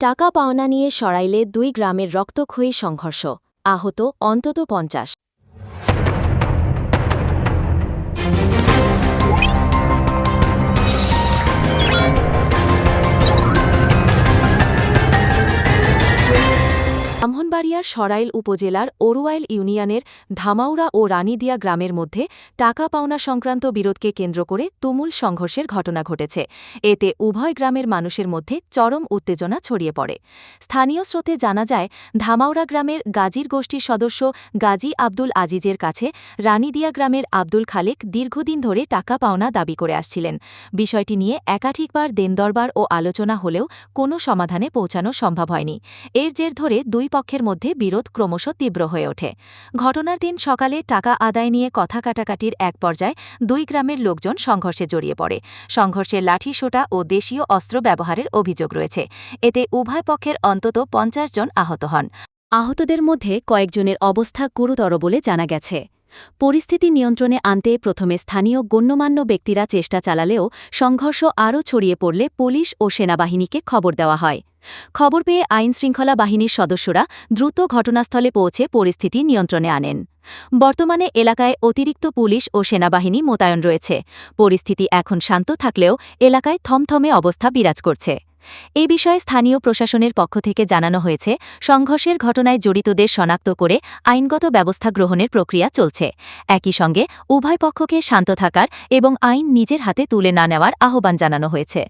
টাকা পাওনা নিয়ে সরাইলে ২ গ্রামের রক্তক্ষয়ী সংঘর্ষ, আহত অন্তত ৫০। ব্রাহ্মণবাড়িয়ার সরাইল উপজেলার অরুয়াইল ইউনিয়নের ধামাউড়া ও রানীদিয়া গ্রামের মধ্যে টাকা পাওনা সংক্রান্ত বিরোধকে কেন্দ্র করে তুমুল সংঘর্ষের ঘটনা ঘটেছে। এতে উভয় গ্রামের মানুষের মধ্যে চরম উত্তেজনা ছড়িয়ে পড়ে। স্থানীয় স্রোতে জানা যায়, ধামাউড়া গ্রামের গাজীর গোষ্ঠীর সদস্য গাজী আব্দুল আজিজের কাছে রানীদিয়া গ্রামের আব্দুল খালেক দীর্ঘদিন ধরে টাকা পাওনা দাবি করে আসছিলেন। বিষয়টি নিয়ে একাধিকবার দেনদরবার ও আলোচনা হলেও কোনো সমাধানে পৌঁছানো সম্ভব হয়নি। এর জের ধরে দুই পক্ষের মধ্যে বিরোধ ক্রমশ তীব্র হয়ে ওঠে। ঘটনার দিন সকালে টাকা আদায় নিয়ে কথা কাটাকাটির এক পর্যায়ে দুই গ্রামের লোকজন সংঘর্ষে জড়িয়ে পড়ে। সংঘর্ষে লাঠিসোঁটা ও দেশীয় অস্ত্র ব্যবহারের অভিযোগ রয়েছে। এতে উভয় পক্ষের অন্তত ৫০ জন আহত হন। আহতদের মধ্যে কয়েকজনের অবস্থা গুরুতর বলে জানা গেছে। পরিস্থিতি নিয়ন্ত্রণে আনতে প্রথমে স্থানীয় গণ্যমান্য ব্যক্তিরা চেষ্টা চালালেও সংঘর্ষ আরও ছড়িয়ে পড়লে পুলিশ ও সেনাবাহিনীকে খবর দেওয়া হয়। খবর পেয়ে আইনশৃঙ্খলা বাহিনীর সদস্যরা দ্রুত ঘটনাস্থলে পৌঁছে পরিস্থিতি নিয়ন্ত্রণে আনেন। বর্তমানে এলাকায় অতিরিক্ত পুলিশ ও সেনাবাহিনী মোতায়েন রয়েছে। পরিস্থিতি এখন শান্ত থাকলেও এলাকায় থমথমে অবস্থা বিরাজ করছে। এ বিষয়ে স্থানীয় প্রশাসনের পক্ষ থেকে জানানো হয়েছে, সংঘর্ষের ঘটনায় জড়িতদের শনাক্ত করে আইনগত ব্যবস্থা গ্রহণের প্রক্রিয়া চলছে। একই সঙ্গে উভয় পক্ষকে শান্ত থাকার এবং আইন নিজের হাতে তুলে না নেওয়ার আহ্বান জানানো হয়েছে।